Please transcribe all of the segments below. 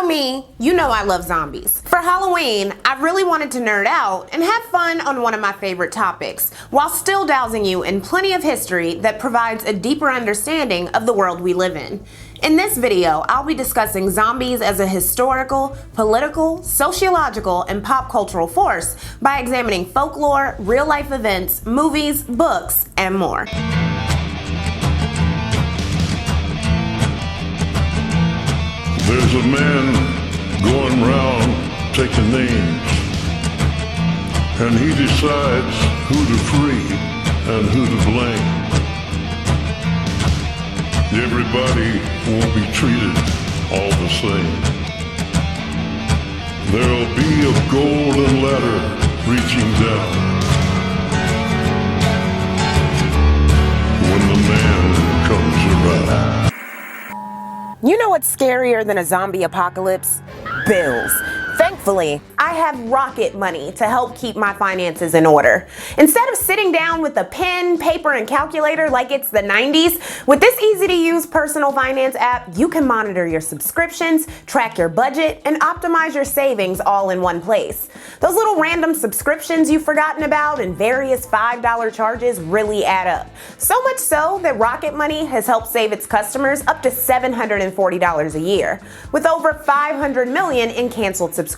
me, you know I love zombies. For Halloween, I really wanted to nerd out and have fun on one of my favorite topics, while still dousing you in plenty of history that provides a deeper understanding of the world we live in. In this video, I'll be discussing zombies as a historical, political, sociological, and pop cultural force by examining folklore, real-life events, movies, books, and more. There's a man going round taking names, and he decides who to free and who to blame. Everybody won't be treated all the same. There'll be a golden ladder reaching down when the man comes around. You know what's scarier than a zombie apocalypse? Bills. Thankfully, I have rocket money to help keep my finances in order. Instead of sitting down with a pen, paper, and calculator like it's the 90s, with this easy-to-use personal finance app, you can monitor your subscriptions, track your budget, and optimize your savings all in one place. Those little random subscriptions you've forgotten about and various $5 charges really add up. So much so that Rocket Money has helped save its customers up to $740 a year, with over $500 million in canceled subscriptions.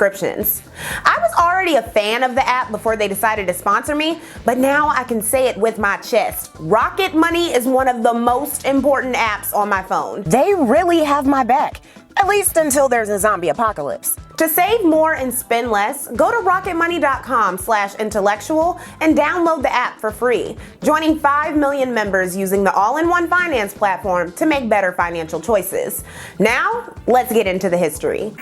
I was already a fan of the app before they decided to sponsor me, but now I can say it with my chest. Rocket Money is one of the most important apps on my phone. They really have my back, at least until there's a zombie apocalypse. To save more and spend less, go to rocketmoney.com/intellectual and download the app for free, joining 5 million members using the all-in-one finance platform to make better financial choices. Now, let's get into the history.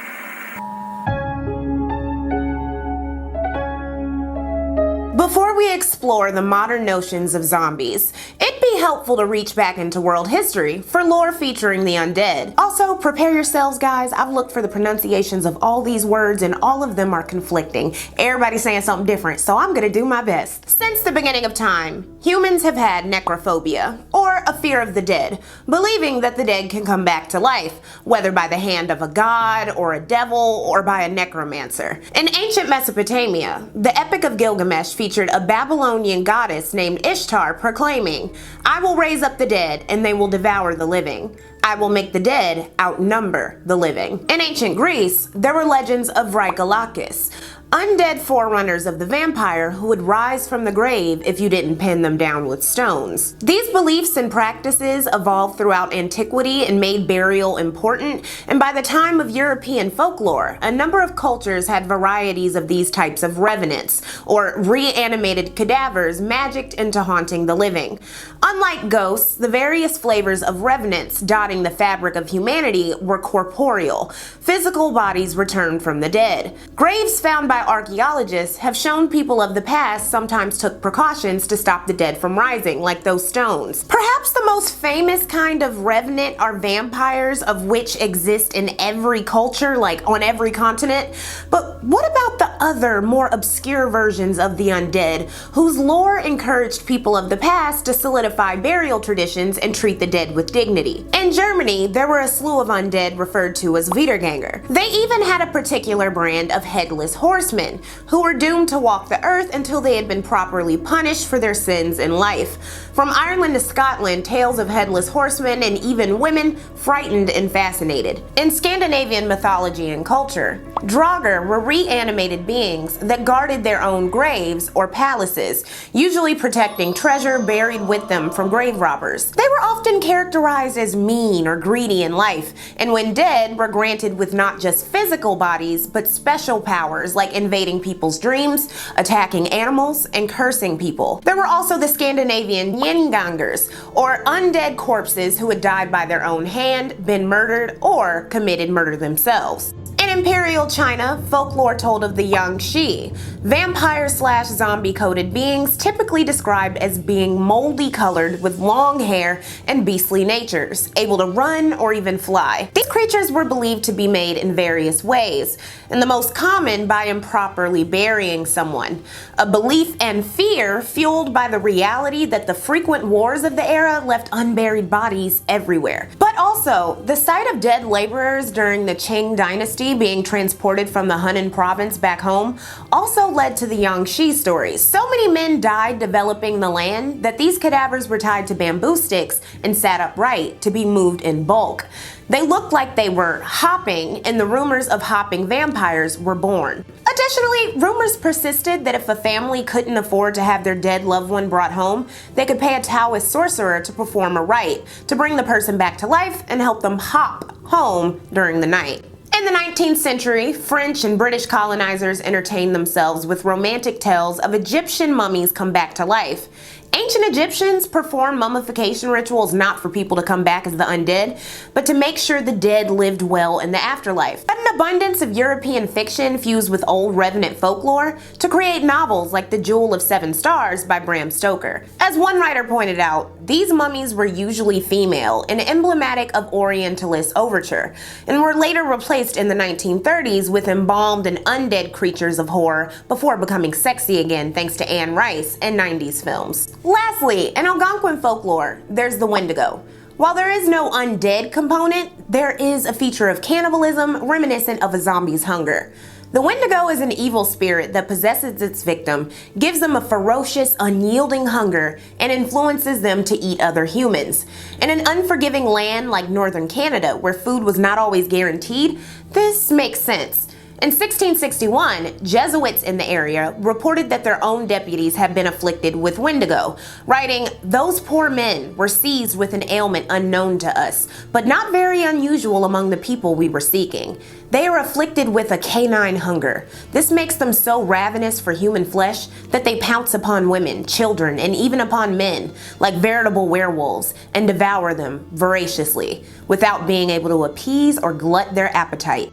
Before we explore the modern notions of zombies, it'd be helpful to reach back into world history for lore featuring the undead. Also, prepare yourselves, guys. I've looked for the pronunciations of all these words and all of them are conflicting. Everybody's saying something different, so I'm gonna do my best. Since the beginning of time, humans have had necrophobia, or a fear of the dead, believing that the dead can come back to life, whether by the hand of a god or a devil or by a necromancer. In ancient Mesopotamia, the Epic of Gilgamesh featured a Babylonian goddess named Ishtar proclaiming, "I will raise up the dead and they will devour the living. I will make the dead outnumber the living." In ancient Greece, there were legends of vrykolakas, undead forerunners of the vampire who would rise from the grave if you didn't pin them down with stones. These beliefs and practices evolved throughout antiquity and made burial important, and by the time of European folklore, a number of cultures had varieties of these types of revenants, or reanimated cadavers magicked into haunting the living. Unlike ghosts, the various flavors of revenants dotting the fabric of humanity were corporeal, physical bodies returned from the dead. Graves found by archaeologists have shown people of the past sometimes took precautions to stop the dead from rising, like those stones. Perhaps the most famous kind of revenant are vampires, of which exist in every culture, like on every continent. But what about the other, more obscure versions of the undead, whose lore encouraged people of the past to solidify burial traditions and treat the dead with dignity? In Germany, there were a slew of undead referred to as Wiedergänger. They even had a particular brand of headless horsemen who were doomed to walk the earth until they had been properly punished for their sins in life. From Ireland to Scotland, tales of headless horsemen and even women frightened and fascinated. In Scandinavian mythology and culture, draugr were reanimated beings that guarded their own graves or palaces, usually protecting treasure buried with them from grave robbers. They were often characterized as mean or greedy in life, and when dead were granted with not just physical bodies, but special powers like invading people's dreams, attacking animals, and cursing people. There were also the Scandinavian gjengangers, or undead corpses who had died by their own hand, been murdered, or committed murder themselves. In Imperial China, folklore told of the jiangshi, vampire/zombie-coated beings typically described as being moldy-colored with long hair and beastly natures, able to run or even fly. These creatures were believed to be made in various ways, and the most common by improperly burying someone, a belief and fear fueled by the reality that the frequent wars of the era left unburied bodies everywhere. But also, the sight of dead laborers during the Qing dynasty being transported from the Hunan province back home also led to the jiangshi stories. So many men died developing the land that these cadavers were tied to bamboo sticks and sat upright to be moved in bulk. They looked like they were hopping, and the rumors of hopping vampires were born. Additionally, rumors persisted that if a family couldn't afford to have their dead loved one brought home, they could pay a Taoist sorcerer to perform a rite to bring the person back to life and help them hop home during the night. In the 19th century, French and British colonizers entertained themselves with romantic tales of Egyptian mummies come back to life. Ancient Egyptians performed mummification rituals not for people to come back as the undead, but to make sure the dead lived well in the afterlife. But an abundance of European fiction fused with old Revenant folklore to create novels like The Jewel of Seven Stars by Bram Stoker. As one writer pointed out, these mummies were usually female and emblematic of Orientalist overture, and were later replaced in the 1930s with embalmed and undead creatures of horror before becoming sexy again thanks to Anne Rice and 90s films. Lastly, in Algonquin folklore, there's the Wendigo. While there is no undead component, there is a feature of cannibalism reminiscent of a zombie's hunger. The Wendigo is an evil spirit that possesses its victim, gives them a ferocious, unyielding hunger, and influences them to eat other humans. In an unforgiving land like northern Canada, where food was not always guaranteed, this makes sense. In 1661, Jesuits in the area reported that their own deputies had been afflicted with Wendigo, writing, "Those poor men were seized with an ailment unknown to us, but not very unusual among the people we were seeking. They are afflicted with a canine hunger. This makes them so ravenous for human flesh that they pounce upon women, children, and even upon men, like veritable werewolves, and devour them voraciously, without being able to appease or glut their appetite."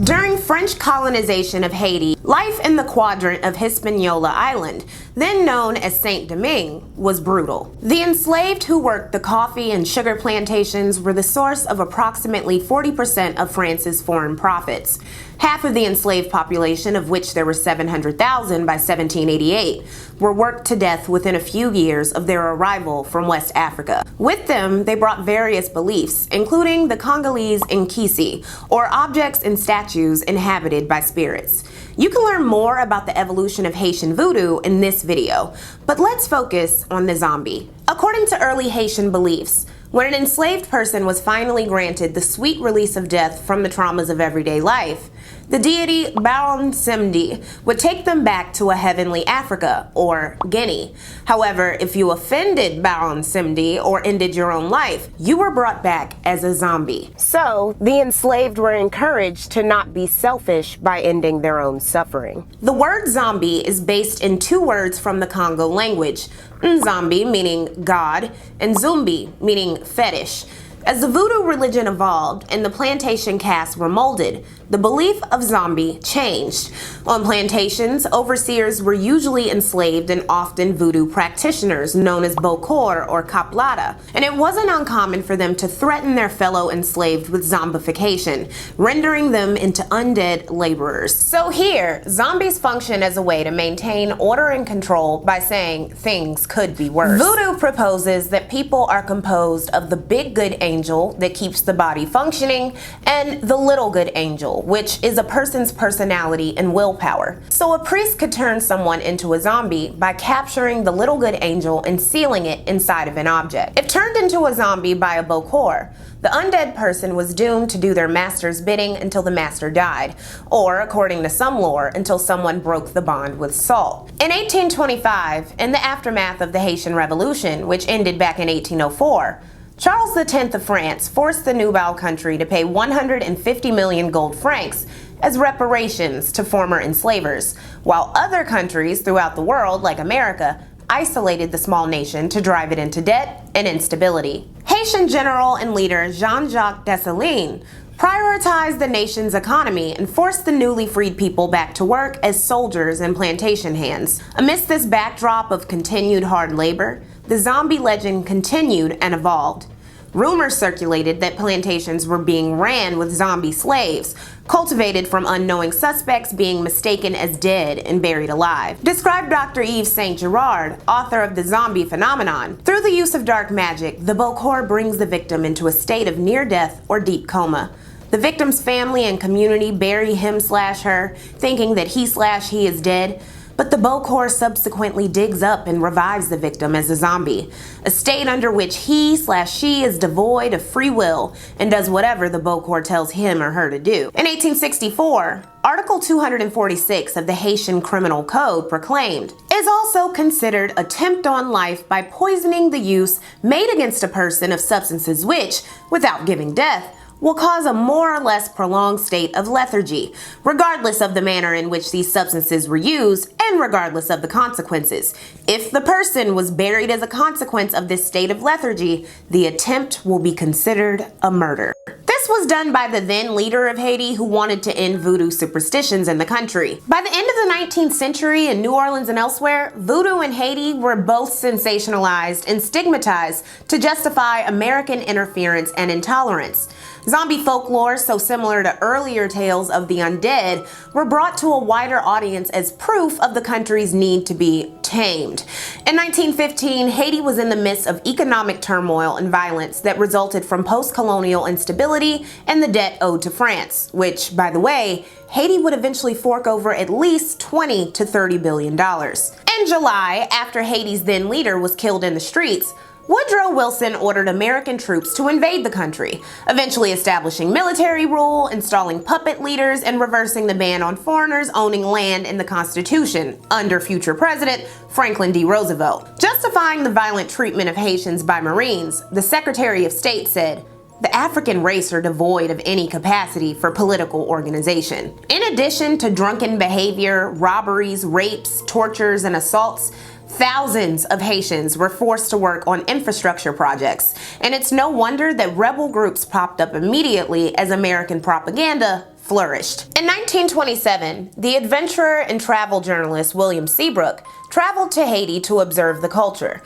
During French colonization of Haiti, life in the quadrant of Hispaniola Island, then known as Saint-Domingue, was brutal. The enslaved who worked the coffee and sugar plantations were the source of approximately 40% of France's foreign profits. Half of the enslaved population, of which there were 700,000 by 1788, were worked to death within a few years of their arrival from West Africa. With them, they brought various beliefs, including the Congolese Nkisi, or objects and statues inhabited by spirits. You can learn more about the evolution of Haitian voodoo in this video, but let's focus on the zombie. According to early Haitian beliefs, when an enslaved person was finally granted the sweet release of death from the traumas of everyday life, the deity Baron Samedi would take them back to a heavenly Africa, or Guinea. However, if you offended Baron Samedi or ended your own life, you were brought back as a zombie. So, the enslaved were encouraged to not be selfish by ending their own suffering. The word zombie is based in two words from the Congo language, Nzambi meaning God, and Zumbi meaning fetish. As the voodoo religion evolved and the plantation castes were molded, the belief of zombie changed. On plantations, overseers were usually enslaved and often voodoo practitioners known as bokor or kaplada, and it wasn't uncommon for them to threaten their fellow enslaved with zombification, rendering them into undead laborers. So here, zombies function as a way to maintain order and control by saying things could be worse. Voodoo proposes that people are composed of the big good angel that keeps the body functioning and the little good angel, which is a person's personality and willpower. So a priest could turn someone into a zombie by capturing the little good angel and sealing it inside of an object. If turned into a zombie by a bokor, the undead person was doomed to do their master's bidding until the master died, or, according to some lore, until someone broke the bond with salt. In 1825, in the aftermath of the Haitian Revolution, which ended back in 1804, Charles X of France forced the Nubile country to pay 150 million gold francs as reparations to former enslavers, while other countries throughout the world, like America, isolated the small nation to drive it into debt and instability. Haitian general and leader Jacques Dessalines prioritized the nation's economy and forced the newly freed people back to work as soldiers and plantation hands. Amidst this backdrop of continued hard labor, the zombie legend continued and evolved. Rumors circulated that plantations were being ran with zombie slaves, cultivated from unknowing suspects being mistaken as dead and buried alive. Described Dr. Yves St. Gerard, author of The Zombie Phenomenon. Through the use of dark magic, the Bokor brings the victim into a state of near death or deep coma. The victim's family and community bury him/her, thinking that he/he is dead. But the Bokor subsequently digs up and revives the victim as a zombie, a state under which he/she is devoid of free will and does whatever the Bokor tells him or her to do. In 1864, Article 246 of the Haitian Criminal Code proclaimed, "Is also considered attempt on life by poisoning the use made against a person of substances which, without giving death, will cause a more or less prolonged state of lethargy, regardless of the manner in which these substances were used and regardless of the consequences. If the person was buried as a consequence of this state of lethargy, the attempt will be considered a murder." This was done by the then leader of Haiti, who wanted to end voodoo superstitions in the country. By the end of the 19th century in New Orleans and elsewhere, voodoo in Haiti were both sensationalized and stigmatized to justify American interference and intolerance. Zombie folklore, so similar to earlier tales of the undead, were brought to a wider audience as proof of the country's need to be tamed. In 1915, Haiti was in the midst of economic turmoil and violence that resulted from post-colonial instability and the debt owed to France, which, by the way, Haiti would eventually fork over at least $20 to $30 billion. In July, after Haiti's then leader was killed in the streets, Woodrow Wilson ordered American troops to invade the country, eventually establishing military rule, installing puppet leaders, and reversing the ban on foreigners owning land in the Constitution under future President Franklin D. Roosevelt. Justifying the violent treatment of Haitians by Marines, the Secretary of State said, "The African race are devoid of any capacity for political organization." In addition to drunken behavior, robberies, rapes, tortures, and assaults, thousands of Haitians were forced to work on infrastructure projects, and it's no wonder that rebel groups popped up immediately as American propaganda flourished. In 1927, the adventurer and travel journalist William Seabrook traveled to Haiti to observe the culture.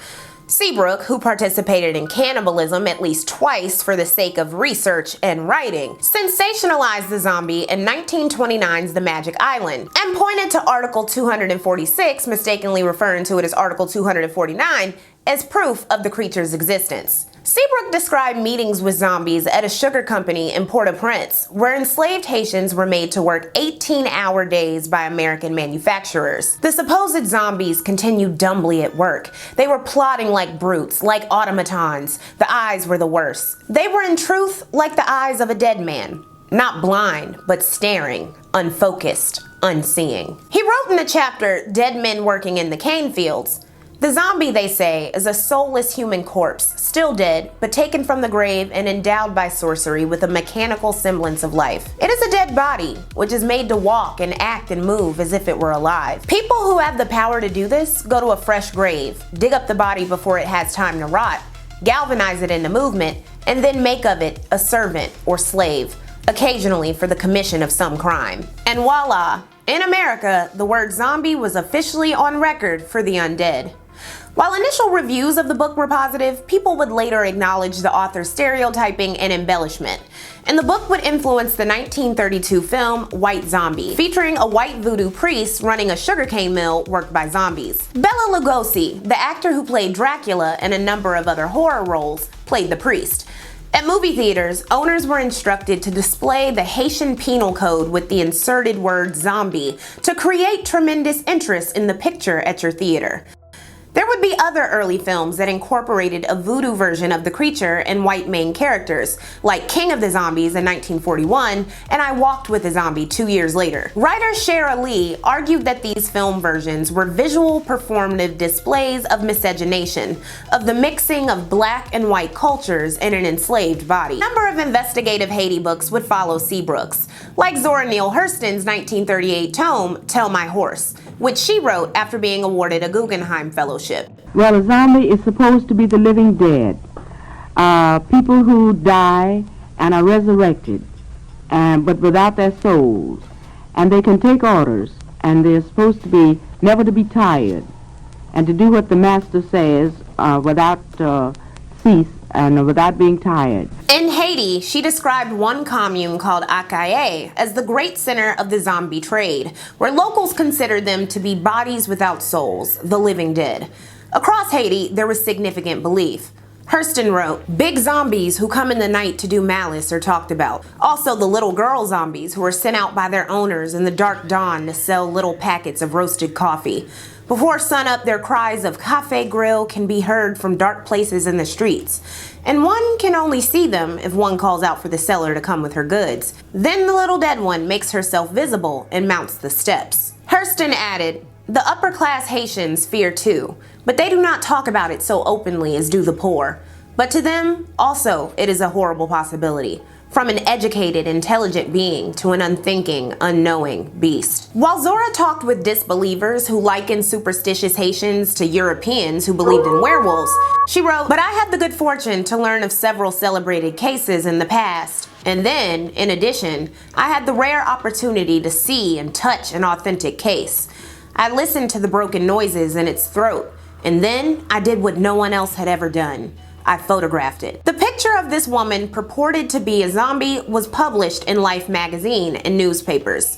Seabrook, who participated in cannibalism at least twice for the sake of research and writing, sensationalized the zombie in 1929's The Magic Island and pointed to Article 246, mistakenly referring to it as Article 249, as proof of the creature's existence. Seabrook described meetings with zombies at a sugar company in Port-au-Prince, where enslaved Haitians were made to work 18-hour days by American manufacturers. The supposed zombies continued dumbly at work. They were plotting like brutes, like automatons. The eyes were the worst. They were in truth like the eyes of a dead man. Not blind, but staring, unfocused, unseeing. He wrote in the chapter, "Dead Men Working in the Cane Fields," "The zombie, they say, is a soulless human corpse, still dead, but taken from the grave and endowed by sorcery with a mechanical semblance of life. It is a dead body, which is made to walk and act and move as if it were alive. People who have the power to do this go to a fresh grave, dig up the body before it has time to rot, galvanize it into movement, and then make of it a servant or slave, occasionally for the commission of some crime." And voila! In America, the word zombie was officially on record for the undead. While initial reviews of the book were positive, people would later acknowledge the author's stereotyping and embellishment, and the book would influence the 1932 film White Zombie, featuring a white voodoo priest running a sugarcane mill worked by zombies. Bela Lugosi, the actor who played Dracula and a number of other horror roles, played the priest. At movie theaters, owners were instructed to display the Haitian penal code with the inserted word zombie to create tremendous interest in the picture at your theater. There would be other early films that incorporated a voodoo version of the creature and white main characters, like King of the Zombies in 1941 and I Walked with a Zombie 2 years later. Writer Shara Lee argued that these film versions were visual performative displays of miscegenation, of the mixing of black and white cultures in an enslaved body. A number of investigative Haiti books would follow Seabrook's, like Zora Neale Hurston's 1938 tome, Tell My Horse, which she wrote after being awarded a Guggenheim Fellowship. Well, a zombie is supposed to be the living dead. People who die and are resurrected, but without their souls. And they can take orders, and they're supposed to be never to be tired, and to do what the master says without cease and without being tired. In Haiti, she described one commune called Akaye as the great center of the zombie trade, where locals considered them to be bodies without souls, the living dead. Across Haiti, there was significant belief. Hurston wrote, "Big zombies who come in the night to do malice are talked about. Also the little girl zombies who are sent out by their owners in the dark dawn to sell little packets of roasted coffee. Before sunup, their cries of cafe grill can be heard from dark places in the streets, and one can only see them if one calls out for the seller to come with her goods. Then the little dead one makes herself visible and mounts the steps." Hurston added, "The upper-class Haitians fear too, but they do not talk about it so openly as do the poor. But to them, also, it is a horrible possibility. From an educated, intelligent being to an unthinking, unknowing beast." While Zora talked with disbelievers who likened superstitious Haitians to Europeans who believed in werewolves, she wrote, "But I had the good fortune to learn of several celebrated cases in the past. And then, in addition, I had the rare opportunity to see and touch an authentic case. I listened to the broken noises in its throat, and then I did what no one else had ever done. I photographed it." The picture of this woman purported to be a zombie was published in Life magazine and newspapers.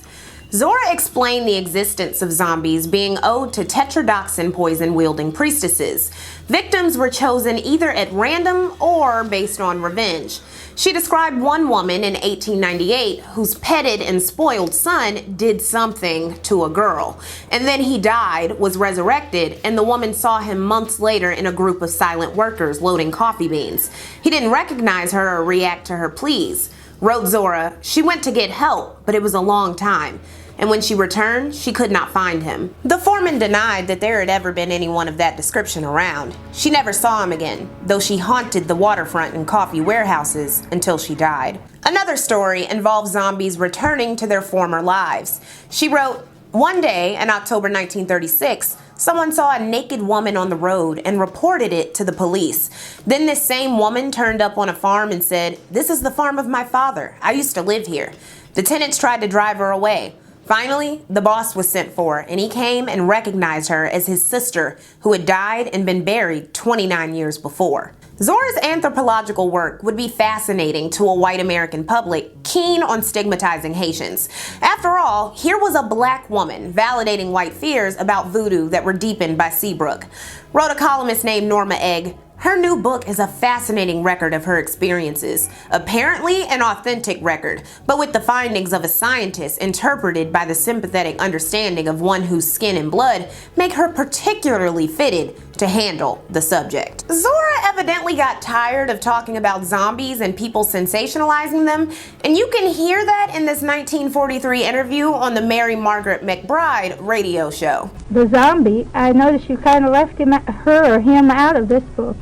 Zora explained the existence of zombies being owed to tetrodoxin poison-wielding priestesses. Victims were chosen either at random or based on revenge. She described one woman in 1898 whose petted and spoiled son did something to a girl, and then he died, was resurrected, and the woman saw him months later in a group of silent workers loading coffee beans. He didn't recognize her or react to her pleas. Wrote Zora, "She went to get help, but it was a long time. And when she returned, she could not find him." The foreman denied that there had ever been anyone of that description around. She never saw him again, though she haunted the waterfront and coffee warehouses until she died. Another story involves zombies returning to their former lives. She wrote, "One day in October 1936, someone saw a naked woman on the road and reported it to the police. Then this same woman turned up on a farm and said, 'This is the farm of my father. I used to live here.' The tenants tried to drive her away. Finally, the boss was sent for, and he came and recognized her as his sister, who had died and been buried 29 years before." Zora's anthropological work would be fascinating to a white American public keen on stigmatizing Haitians. After all, here was a black woman validating white fears about voodoo that were deepened by Seabrook. Wrote a columnist named Norma Egg, "Her new book is a fascinating record of her experiences, apparently an authentic record, but with the findings of a scientist interpreted by the sympathetic understanding of one whose skin and blood make her particularly fitted to handle the subject." Zora evidently got tired of talking about zombies and people sensationalizing them, and you can hear that in this 1943 interview on the Mary Margaret McBride radio show. The zombie, I noticed you kind of left him out of this book.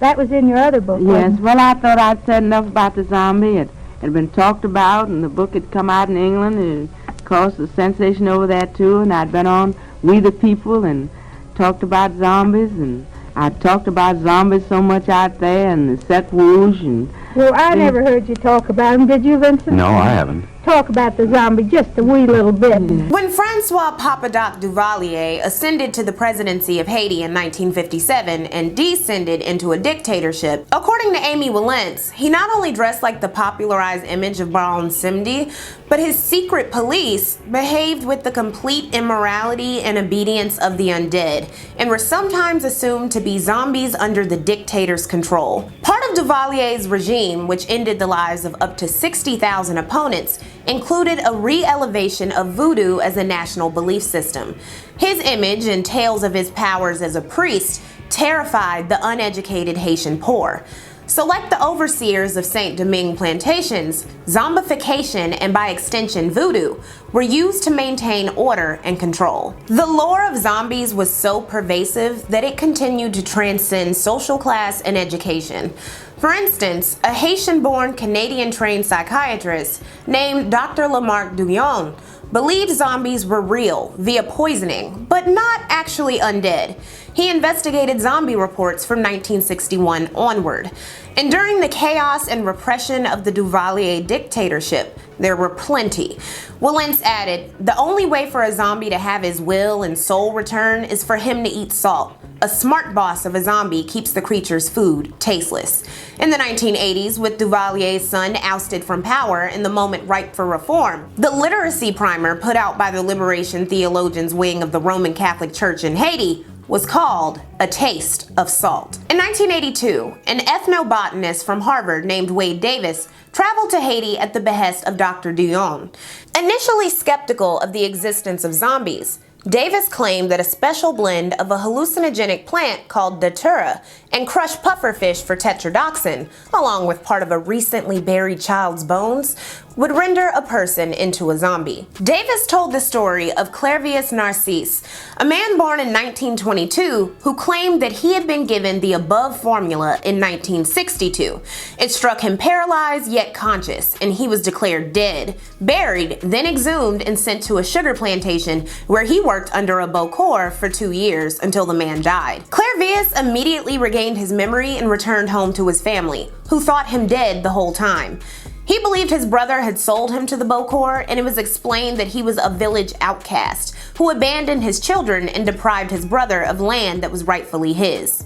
That was in your other book. Yes, well, I thought I'd said enough about the zombie. It had been talked about, and the book had come out in England. It caused a sensation over there, too, and I'd been on We the People and talked about zombies, and I talked about zombies so much out there, and the Set Rouge, and... Well, I never heard you talk about them. Did you, Vincent? No, I haven't. Talk about the zombie just a wee little bit. When Francois Papa Doc Duvalier ascended to the presidency of Haiti in 1957 and descended into a dictatorship, according to Amy Willentz, he not only dressed like the popularized image of Baron Samedi, but his secret police behaved with the complete immorality and obedience of the undead, and were sometimes assumed to be zombies under the dictator's control. Part of Duvalier's regime, which ended the lives of up to 60,000 opponents, included a re-elevation of voodoo as a national belief system. His image and tales of his powers as a priest terrified the uneducated Haitian poor. So like the overseers of Saint Domingue plantations, zombification and by extension voodoo were used to maintain order and control. The lore of zombies was so pervasive that it continued to transcend social class and education. For instance, a Haitian-born Canadian-trained psychiatrist named Dr. Lamarck Douillon believed zombies were real via poisoning, but not actually undead. He investigated zombie reports from 1961 onward. And during the chaos and repression of the Duvalier dictatorship, there were plenty. Williams added, the only way for a zombie to have his will and soul return is for him to eat salt. A smart boss of a zombie keeps the creature's food tasteless. In the 1980s, with Duvalier's son ousted from power and the moment ripe for reform, the literacy primer put out by the Liberation Theologians wing of the Roman Catholic Church in Haiti was called A Taste of Salt. In 1982, an ethnobotanist from Harvard named Wade Davis traveled to Haiti at the behest of Dr. Jones. Initially skeptical of the existence of zombies, Davis claimed that a special blend of a hallucinogenic plant called datura and crushed pufferfish for tetrodoxin, along with part of a recently buried child's bones, would render a person into a zombie. Davis told the story of Clervius Narcisse, a man born in 1922 who claimed that he had been given the above formula in 1962. It struck him paralyzed yet conscious, and he was declared dead, buried, then exhumed and sent to a sugar plantation where he worked under a bocor for 2 years until the man died. Clervius immediately regained his memory and returned home to his family, who thought him dead the whole time. He believed his brother had sold him to the bocor, and it was explained that he was a village outcast who abandoned his children and deprived his brother of land that was rightfully his.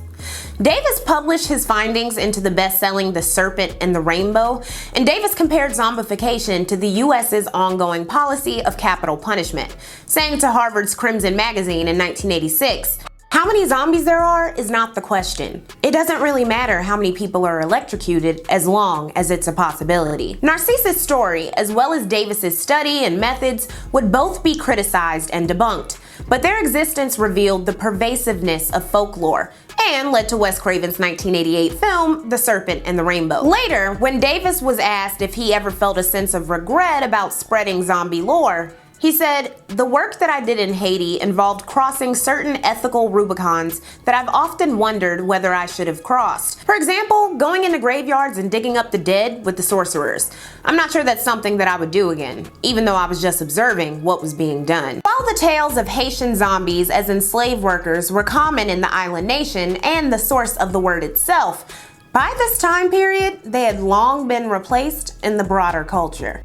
Davis published his findings into the best-selling The Serpent and the Rainbow, and Davis compared zombification to the U.S.'s ongoing policy of capital punishment, saying to Harvard's Crimson magazine in 1986, "How many zombies there are is not the question. It doesn't really matter how many people are electrocuted as long as it's a possibility." Narcisse's story, as well as Davis's study and methods, would both be criticized and debunked, but their existence revealed the pervasiveness of folklore and led to Wes Craven's 1988 film, The Serpent and the Rainbow. Later, when Davis was asked if he ever felt a sense of regret about spreading zombie lore, he said, "The work that I did in Haiti involved crossing certain ethical Rubicons that I've often wondered whether I should have crossed. For example, going into graveyards and digging up the dead with the sorcerers. I'm not sure that's something that I would do again, even though I was just observing what was being done." While the tales of Haitian zombies as enslaved workers were common in the island nation and the source of the word itself, by this time period, they had long been replaced in the broader culture.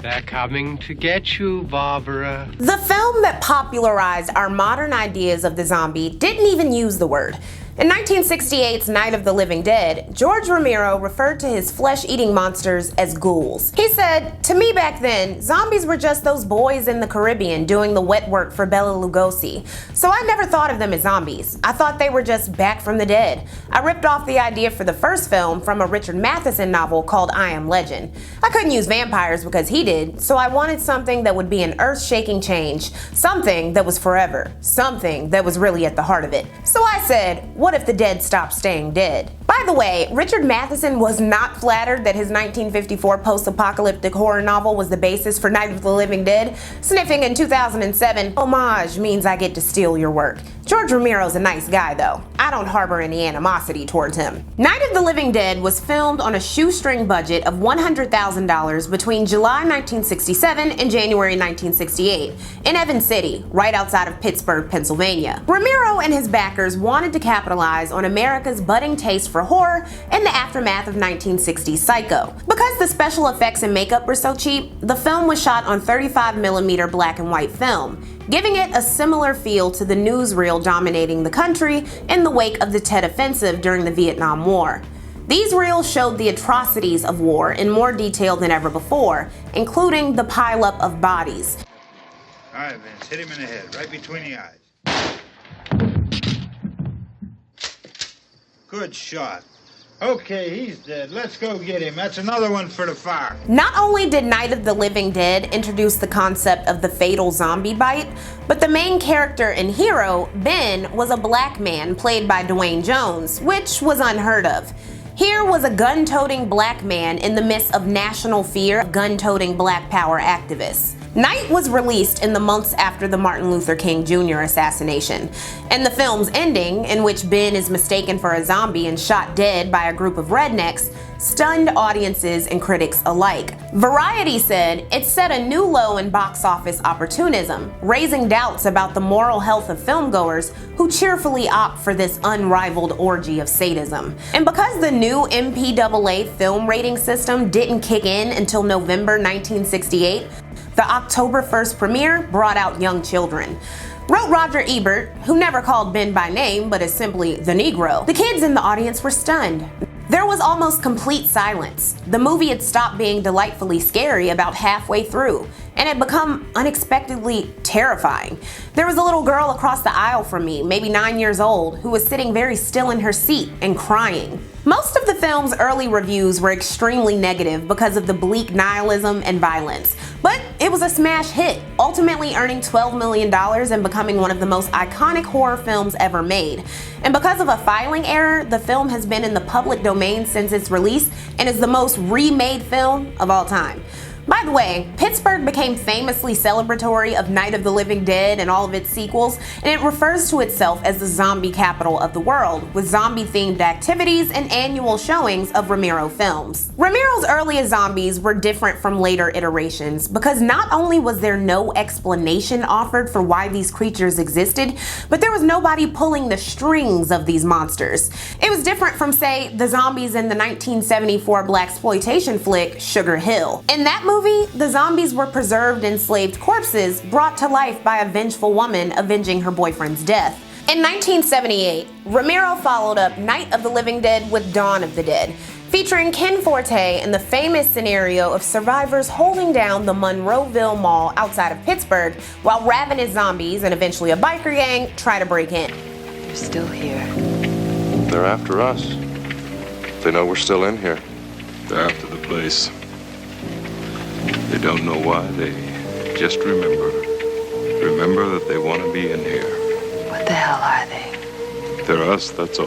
They're coming to get you, Barbara. The film that popularized our modern ideas of the zombie didn't even use the word. In 1968's Night of the Living Dead, George Romero referred to his flesh-eating monsters as ghouls. He said, "To me back then, zombies were just those boys in the Caribbean doing the wet work for Bela Lugosi. So I never thought of them as zombies. I thought they were just back from the dead. I ripped off the idea for the first film from a Richard Matheson novel called I Am Legend. I couldn't use vampires because he did, so I wanted something that would be an earth-shaking change, something that was forever, something that was really at the heart of it. So I said, what if the dead stopped staying dead?" By the way, Richard Matheson was not flattered that his 1954 post-apocalyptic horror novel was the basis for Night of the Living Dead, sniffing in 2007, "Homage means I get to steal your work." George Romero's a nice guy though. I don't harbor any animosity towards him. Night of the Living Dead was filmed on a shoestring budget of $100,000 between July 1967 and January 1968 in Evans City, right outside of Pittsburgh, Pennsylvania. Romero and his backers wanted to capitalize on America's budding taste for horror in the aftermath of 1960s Psycho. Because the special effects and makeup were so cheap, the film was shot on 35mm black and white film, giving it a similar feel to the newsreel dominating the country in the wake of the Tet Offensive during the Vietnam War. These reels showed the atrocities of war in more detail than ever before, including the pileup of bodies. All right, Vince, hit him in the head, right between the eyes. Good shot. Okay, he's dead. Let's go get him. That's another one for the fire. Not only did Night of the Living Dead introduce the concept of the fatal zombie bite, but the main character and hero, Ben, was a black man played by Duane Jones, which was unheard of. Here was a gun-toting black man in the midst of national fear of gun-toting black power activists. Night was released in the months after the Martin Luther King Jr. assassination, and the film's ending, in which Ben is mistaken for a zombie and shot dead by a group of rednecks, stunned audiences and critics alike. Variety said it set a new low in box office opportunism, raising doubts about the moral health of filmgoers who cheerfully opt for this unrivaled orgy of sadism. And because the new MPAA film rating system didn't kick in until November 1968, the October 1st premiere brought out young children. Wrote Roger Ebert, who never called Ben by name but is simply the Negro. The kids in the audience were stunned. There was almost complete silence. The movie had stopped being delightfully scary about halfway through, and had become unexpectedly terrifying. There was a little girl across the aisle from me, maybe 9 years old, who was sitting very still in her seat and crying. Most of the film's early reviews were extremely negative because of the bleak nihilism and violence, but it was a smash hit, ultimately earning $12 million and becoming one of the most iconic horror films ever made. And because of a filing error, the film has been in the public domain since its release and is the most remade film of all time. By the way, Pittsburgh became famously celebratory of Night of the Living Dead and all of its sequels, and it refers to itself as the zombie capital of the world, with zombie-themed activities and annual showings of Romero films. Romero's earliest zombies were different from later iterations because not only was there no explanation offered for why these creatures existed, but there was nobody pulling the strings of these monsters. It was different from, say, the zombies in the 1974 blaxploitation flick Sugar Hill. In that movie, the zombies were preserved enslaved corpses brought to life by a vengeful woman avenging her boyfriend's death. In 1978, Romero followed up Night of the Living Dead with Dawn of the Dead, featuring Ken Forte in the famous scenario of survivors holding down the Monroeville Mall outside of Pittsburgh while ravenous zombies and eventually a biker gang try to break in. You're still here. They're after us. They know we're still in here. They're after the place. They don't know why, they just remember. Remember that they want to be in here. What the hell are they? They're us, that's all.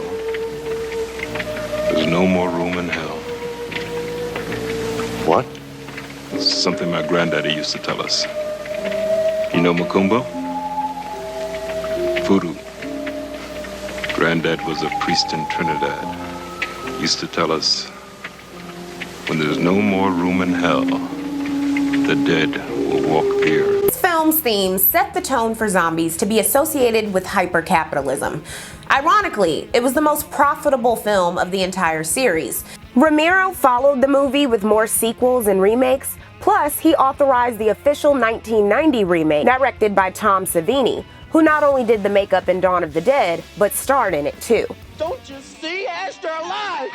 There's no more room in hell. What? This is something my granddaddy used to tell us. You know Macumba? Voodoo. Granddad was a priest in Trinidad. Used to tell us, when there's no more room in hell, the dead will walk here. This film's themes set the tone for zombies to be associated with hypercapitalism. Ironically, it was the most profitable film of the entire series. Romero followed the movie with more sequels and remakes, plus he authorized the official 1990 remake directed by Tom Savini, who not only did the makeup in Dawn of the Dead, but starred in it too. Don't you see? Astor alive!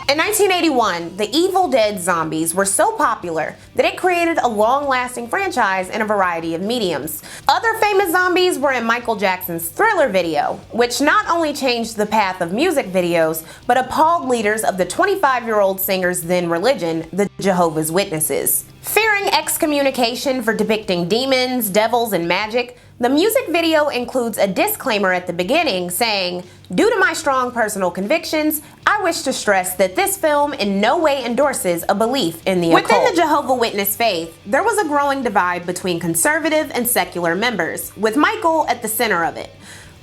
In 1981, the Evil Dead zombies were so popular that it created a long-lasting franchise in a variety of mediums. Other famous zombies were in Michael Jackson's Thriller video, which not only changed the path of music videos, but appalled leaders of the 25-year-old singer's then religion, the Jehovah's Witnesses. Fearing excommunication for depicting demons, devils, and magic, the music video includes a disclaimer at the beginning saying, "Due to my strong personal convictions, I wish to stress that this film in no way endorses a belief in the occult." Within the Jehovah's Witness faith, there was a growing divide between conservative and secular members, with Michael at the center of it.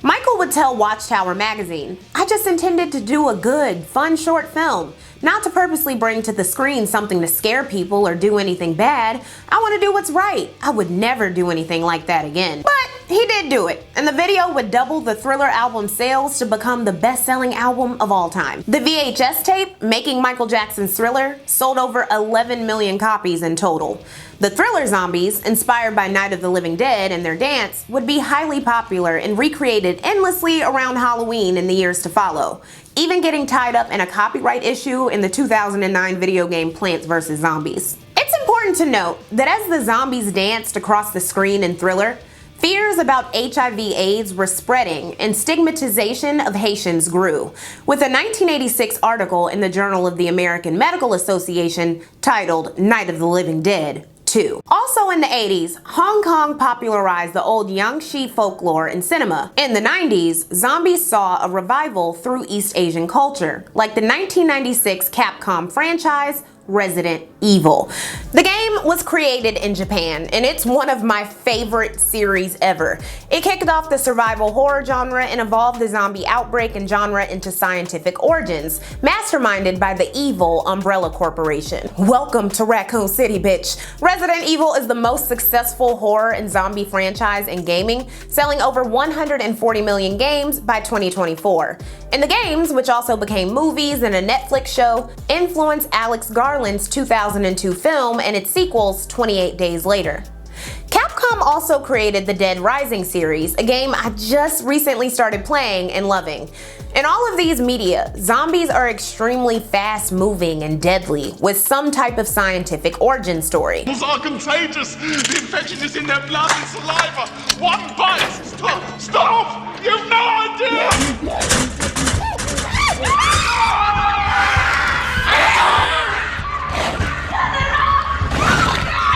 Michael would tell Watchtower magazine, "I just intended to do a good, fun short film, not to purposely bring to the screen something to scare people or do anything bad. I want to do what's right. I would never do anything like that again." But he did do it, and the video would double the Thriller album sales to become the best-selling album of all time. The VHS tape, making Michael Jackson's Thriller, sold over 11 million copies in total. The Thriller zombies, inspired by Night of the Living Dead and their dance, would be highly popular and recreated endlessly around Halloween in the years to follow, even getting tied up in a copyright issue in the 2009 video game Plants vs. Zombies. It's important to note that as the zombies danced across the screen in Thriller, fears about HIV/AIDS were spreading and stigmatization of Haitians grew, with a 1986 article in the Journal of the American Medical Association titled "Night of the Living Dead: 2. Also in the 80s, Hong Kong popularized the old jiangshi folklore in cinema. In the 90s, zombies saw a revival through East Asian culture, like the 1996 Capcom franchise, Resident Evil. The game was created in Japan, and it's one of my favorite series ever. It kicked off the survival horror genre and evolved the zombie outbreak and genre into scientific origins, masterminded by the evil Umbrella Corporation. Welcome to Raccoon City, bitch. Resident Evil is the most successful horror and zombie franchise in gaming, selling over 140 million games by 2024. And the games, which also became movies and a Netflix show, influenced Alex Garland's 2002 film and its sequels 28 days later. Capcom also created the Dead Rising series, a game I just recently started playing and loving. In all of these media, zombies are extremely fast-moving and deadly, with some type of scientific origin story. Those are contagious. The infection is in their blood and saliva. One bite. Stop! Stop! You've no idea!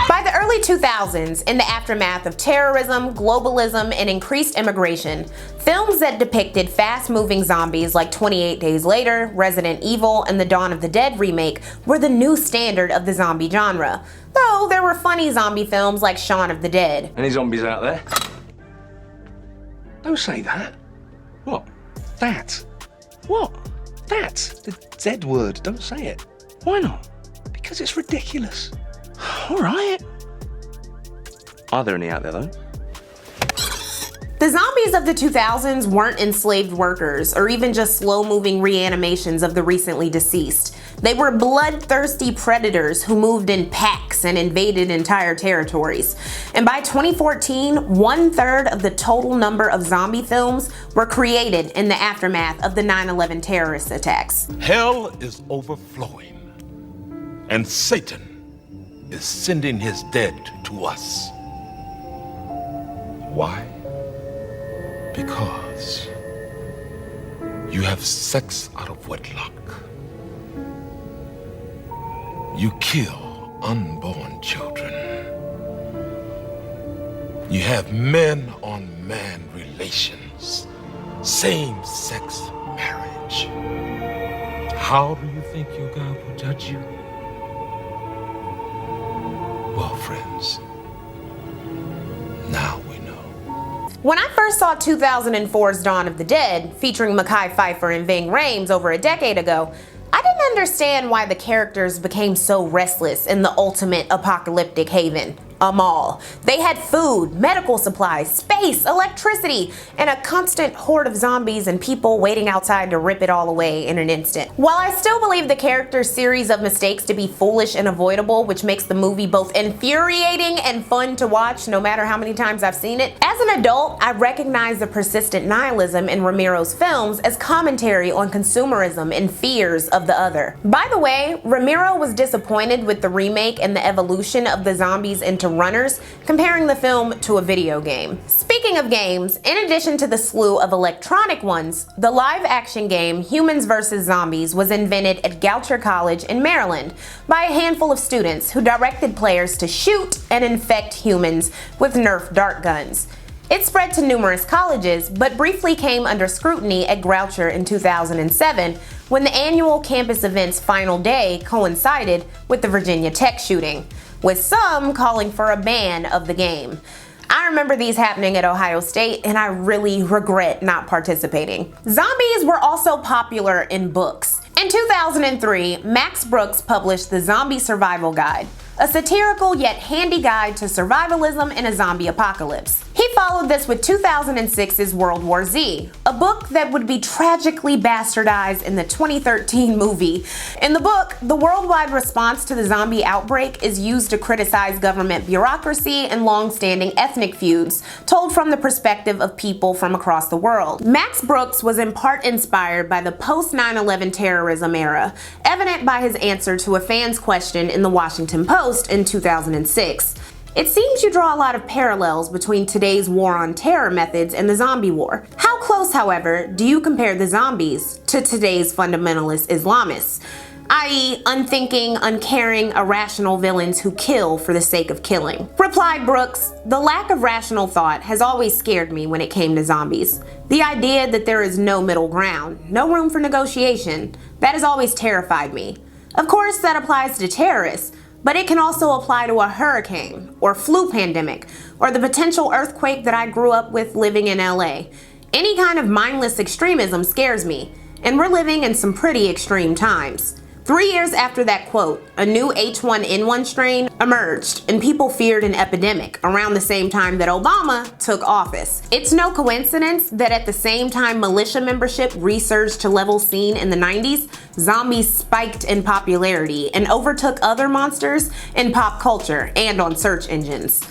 By the early 2000s, in the aftermath of terrorism, globalism, and increased immigration, films that depicted fast-moving zombies like 28 Days Later, Resident Evil, and the Dawn of the Dead remake were the new standard of the zombie genre. Though there were funny zombie films like Shaun of the Dead. Any zombies out there? Don't say that. What? That? What? That? The Z word. Don't say it. Why not? Because it's ridiculous. All right. Are there any out there, though? The zombies of the 2000s weren't enslaved workers or even just slow-moving reanimations of the recently deceased. They were bloodthirsty predators who moved in packs and invaded entire territories. And by 2014, 1/3 of the total number of zombie films were created in the aftermath of the 9/11 terrorist attacks. Hell is overflowing, and Satan is sending his dead to us. Why? Because you have sex out of wedlock. You kill unborn children. You have man-on-man relations, same-sex marriage. How do you think your God will judge you? Well, friends, now we know. When I first saw 2004's Dawn of the Dead, featuring Mekhi Phifer and Ving Rhames over a decade ago, I didn't understand why the characters became so restless in the ultimate apocalyptic haven, a mall. They had food, medical supplies, space, electricity, and a constant horde of zombies and people waiting outside to rip it all away in an instant. While I still believe the character's series of mistakes to be foolish and avoidable, which makes the movie both infuriating and fun to watch no matter how many times I've seen it, as an adult, I recognize the persistent nihilism in Romero's films as commentary on consumerism and fears of the other. By the way, Romero was disappointed with the remake and the evolution of the zombies into runners, comparing the film to a video game. Speaking of games, in addition to the slew of electronic ones, the live-action game Humans vs. Zombies was invented at Goucher College in Maryland by a handful of students who directed players to shoot and infect humans with Nerf dart guns. It spread to numerous colleges, but briefly came under scrutiny at Goucher in 2007 when the annual campus event's final day coincided with the Virginia Tech shooting, with some calling for a ban of the game. I remember these happening at Ohio State, and I really regret not participating. Zombies were also popular in books. In 2003, Max Brooks published The Zombie Survival Guide, a satirical yet handy guide to survivalism in a zombie apocalypse. He followed this with 2006's World War Z, a book that would be tragically bastardized in the 2013 movie. In the book, the worldwide response to the zombie outbreak is used to criticize government bureaucracy and long-standing ethnic feuds, told from the perspective of people from across the world. Max Brooks was in part inspired by the post-9/11 terrorism era, evident by his answer to a fan's question in the Washington Post in 2006. It seems you draw a lot of parallels between today's war on terror methods and the zombie war. How close, however, do you compare the zombies to today's fundamentalist Islamists? i.e. unthinking, uncaring, irrational villains who kill for the sake of killing. Replied Brooks, "The lack of rational thought has always scared me when it came to zombies. The idea that there is no middle ground, no room for negotiation, that has always terrified me. Of course, that applies to terrorists, but it can also apply to a hurricane or flu pandemic or the potential earthquake that I grew up with living in LA. Any kind of mindless extremism scares me, and we're living in some pretty extreme times." 3 years after that quote, a new H1N1 strain emerged and people feared an epidemic around the same time that Obama took office. It's no coincidence that at the same time militia membership resurged to levels seen in the 90s, zombies spiked in popularity and overtook other monsters in pop culture and on search engines.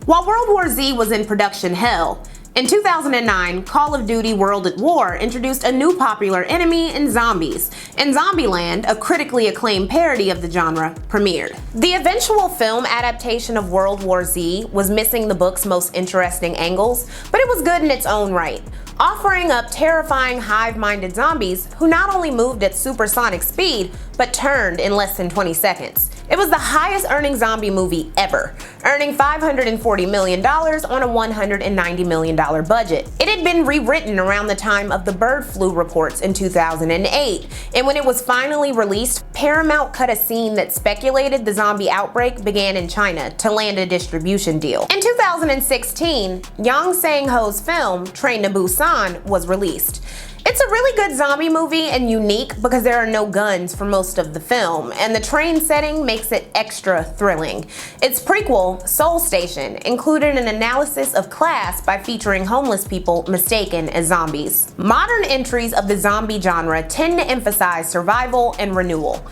While World War Z was in production hell, in 2009, Call of Duty World at War introduced a new popular enemy in zombies, and Zombieland, a critically acclaimed parody of the genre, premiered. The eventual film adaptation of World War Z was missing the book's most interesting angles, but it was good in its own right, offering up terrifying hive-minded zombies who not only moved at supersonic speed, but turned in less than 20 seconds. It was the highest earning zombie movie ever, earning $540 million on a $190 million budget. It had been rewritten around the time of the bird flu reports in 2008, and when it was finally released, Paramount cut a scene that speculated the zombie outbreak began in China to land a distribution deal. In 2016, Yang Sang-ho's film, Train to Busan, was released. It's a really good zombie movie and unique because there are no guns for most of the film, and the train setting makes it extra thrilling. Its prequel, Soul Station, included an analysis of class by featuring homeless people mistaken as zombies. Modern entries of the zombie genre tend to emphasize survival and renewal.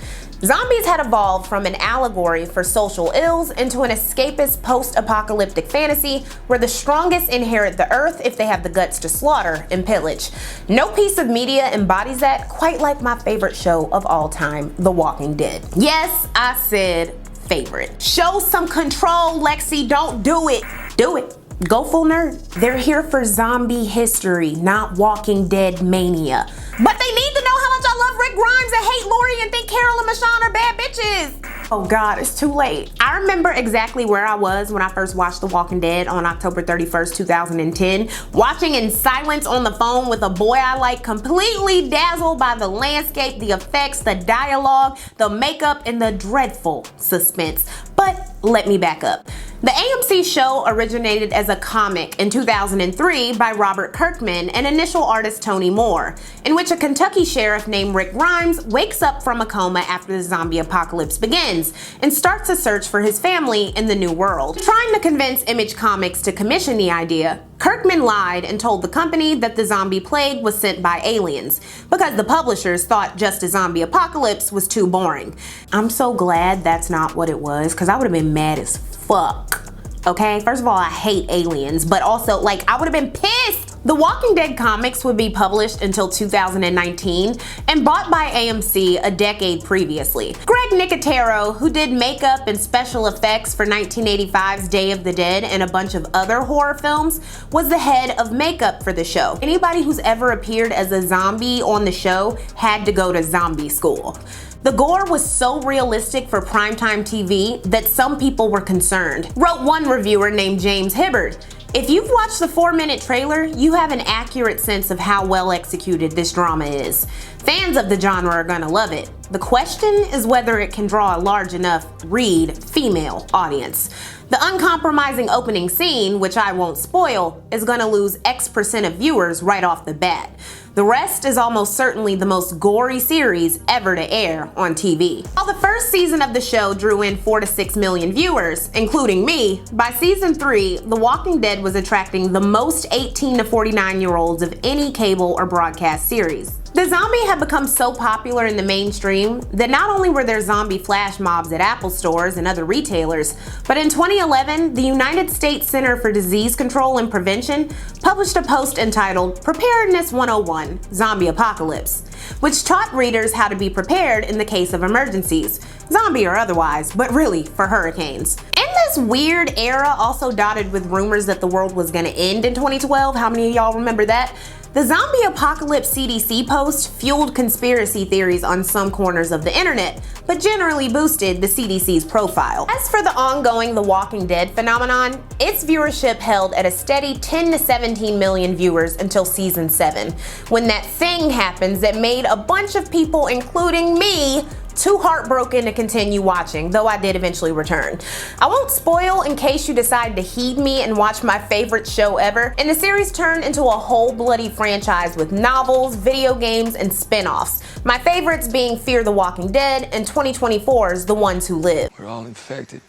Zombies had evolved from an allegory for social ills into an escapist post-apocalyptic fantasy where the strongest inherit the earth if they have the guts to slaughter and pillage. No piece of media embodies that quite like my favorite show of all time, The Walking Dead. Yes, I said favorite. Show some control, Lexi, don't do it. Do it. Go full nerd. They're here for zombie history, not Walking Dead mania. But they need to know how much I love Rick Grimes and hate Lori and think Carol and Michonne are bad bitches. Oh God, it's too late. I remember exactly where I was when I first watched The Walking Dead on October 31st, 2010, watching in silence on the phone with a boy I like, completely dazzled by the landscape, the effects, the dialogue, the makeup, and the dreadful suspense. But let me back up. The AMC show originated as a comic in 2003 by Robert Kirkman and initial artist Tony Moore, in which a Kentucky sheriff named Rick Grimes wakes up from a coma after the zombie apocalypse begins and starts a search for his family in the new world. Trying to convince Image Comics to commission the idea, Kirkman lied and told the company that the zombie plague was sent by aliens because the publishers thought just a zombie apocalypse was too boring. I'm so glad that's not what it was, because I would have been mad as fuck. Okay, first of all, I hate aliens, but also, like, I would have been pissed. The Walking Dead comics would be published until 2019 and bought by AMC a decade previously. Greg Nicotero, who did makeup and special effects for 1985's Day of the Dead and a bunch of other horror films, was the head of makeup for the show. Anybody who's ever appeared as a zombie on the show had to go to zombie school. The gore was so realistic for primetime TV that some people were concerned, wrote one reviewer named James Hibbard. If you've watched the 4-minute trailer, you have an accurate sense of how well executed this drama is. Fans of the genre are gonna love it. The question is whether it can draw a large enough female audience. The uncompromising opening scene, which I won't spoil, is gonna lose X% of viewers right off the bat. The rest is almost certainly the most gory series ever to air on TV. While the first season of the show drew in 4 to 6 million viewers, including me, by season 3, The Walking Dead was attracting the most 18 to 49-year-olds of any cable or broadcast series. The zombie had become so popular in the mainstream that not only were there zombie flash mobs at Apple stores and other retailers, but in 2011, the United States Center for Disease Control and Prevention published a post entitled Preparedness 101, Zombie Apocalypse, which taught readers how to be prepared in the case of emergencies, zombie or otherwise, but really for hurricanes. In this weird era, also dotted with rumors that the world was gonna end in 2012, how many of y'all remember that? The zombie apocalypse CDC post fueled conspiracy theories on some corners of the internet, but generally boosted the CDC's profile. As for the ongoing The Walking Dead phenomenon, its viewership held at a steady 10 to 17 million viewers until season 7, when that thing happens that made a bunch of people, including me, too heartbroken to continue watching, though I did eventually return. I won't spoil in case you decide to heed me and watch my favorite show ever, and the series turned into a whole bloody franchise with novels, video games, and spin-offs. My favorites being Fear the Walking Dead and 2024's The Ones Who Live. We're all infected.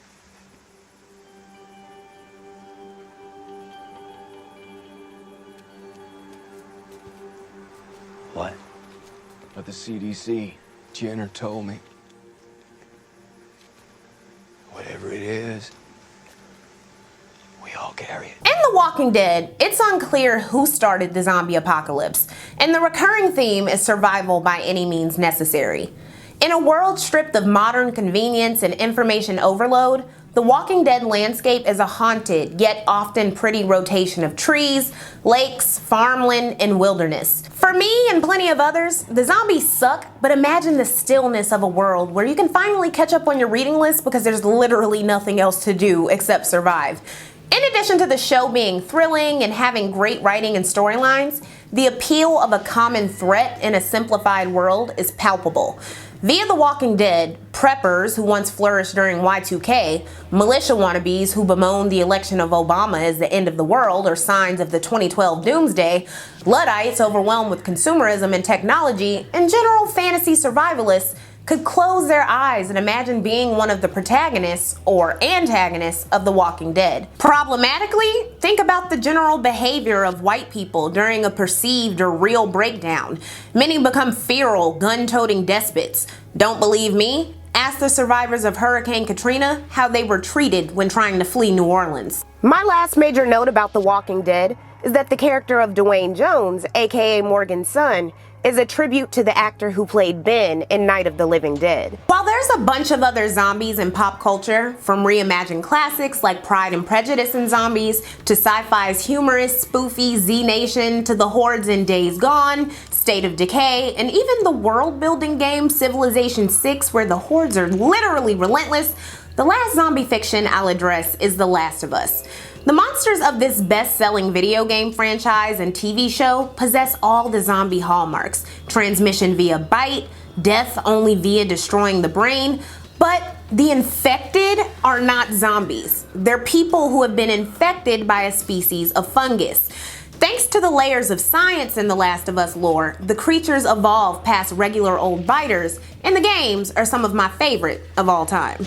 What? But the CDC, Jenner told me. Whatever it is, we all carry it. In The Walking Dead, it's unclear who started the zombie apocalypse, and the recurring theme is survival by any means necessary. In a world stripped of modern convenience and information overload, the Walking Dead landscape is a haunted, yet often pretty rotation of trees, lakes, farmland, and wilderness. For me and plenty of others, the zombies suck, but imagine the stillness of a world where you can finally catch up on your reading list because there's literally nothing else to do except survive. In addition to the show being thrilling and having great writing and storylines, the appeal of a common threat in a simplified world is palpable. Via The Walking Dead, preppers who once flourished during Y2K, militia wannabes who bemoan the election of Obama as the end of the world or signs of the 2012 doomsday, Luddites overwhelmed with consumerism and technology, and general fantasy survivalists could close their eyes and imagine being one of the protagonists or antagonists of The Walking Dead. Problematically, think about the general behavior of white people during a perceived or real breakdown. Many become feral, gun-toting despots. Don't believe me? Ask the survivors of Hurricane Katrina how they were treated when trying to flee New Orleans. My last major note about The Walking Dead is that the character of Duane Jones, aka Morgan's son, is a tribute to the actor who played Ben in Night of the Living Dead. While there's a bunch of other zombies in pop culture, from reimagined classics like Pride and Prejudice and Zombies, to sci-fi's humorous, spoofy Z Nation, to the hordes in Days Gone, State of Decay, and even the world-building game Civilization VI, where the hordes are literally relentless, the last zombie fiction I'll address is The Last of Us. The monsters of this best-selling video game franchise and TV show possess all the zombie hallmarks: transmission via bite, death only via destroying the brain, but the infected are not zombies. They're people who have been infected by a species of fungus. Thanks to the layers of science in The Last of Us lore, the creatures evolve past regular old biters, and the games are some of my favorite of all time.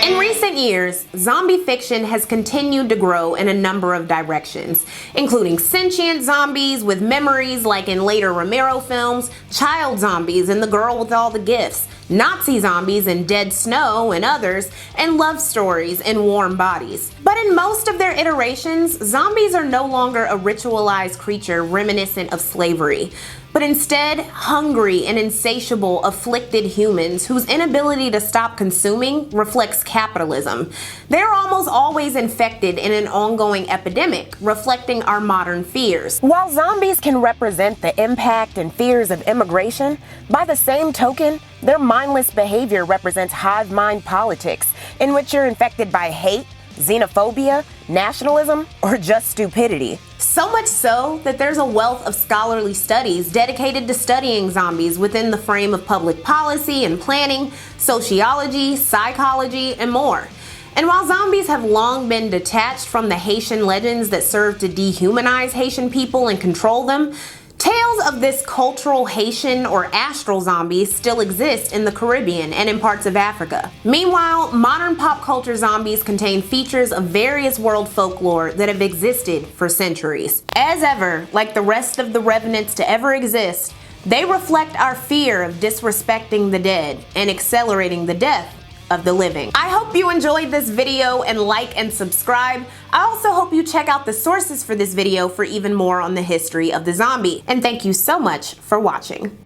In recent years, zombie fiction has continued to grow in a number of directions, including sentient zombies with memories like in later Romero films, child zombies in The Girl with All the Gifts, Nazi zombies in Dead Snow and others, and love stories in Warm Bodies. But in most of their iterations, zombies are no longer a ritualized creature reminiscent of slavery, but instead hungry and insatiable afflicted humans whose inability to stop consuming reflects capitalism. They're almost always infected in an ongoing epidemic, reflecting our modern fears. While zombies can represent the impact and fears of immigration, by the same token, their mindless behavior represents hive mind politics, in which you're infected by hate, xenophobia, nationalism, or just stupidity. So much so that there's a wealth of scholarly studies dedicated to studying zombies within the frame of public policy and planning, sociology, psychology, and more. And while zombies have long been detached from the Haitian legends that serve to dehumanize Haitian people and control them, tales of this cultural Haitian or astral zombies still exist in the Caribbean and in parts of Africa. Meanwhile, modern pop culture zombies contain features of various world folklore that have existed for centuries. As ever, like the rest of the Revenants to ever exist, they reflect our fear of disrespecting the dead and accelerating the death of the living. I hope you enjoyed this video and like and subscribe. I also hope you check out the sources for this video for even more on the history of the zombie. And thank you so much for watching.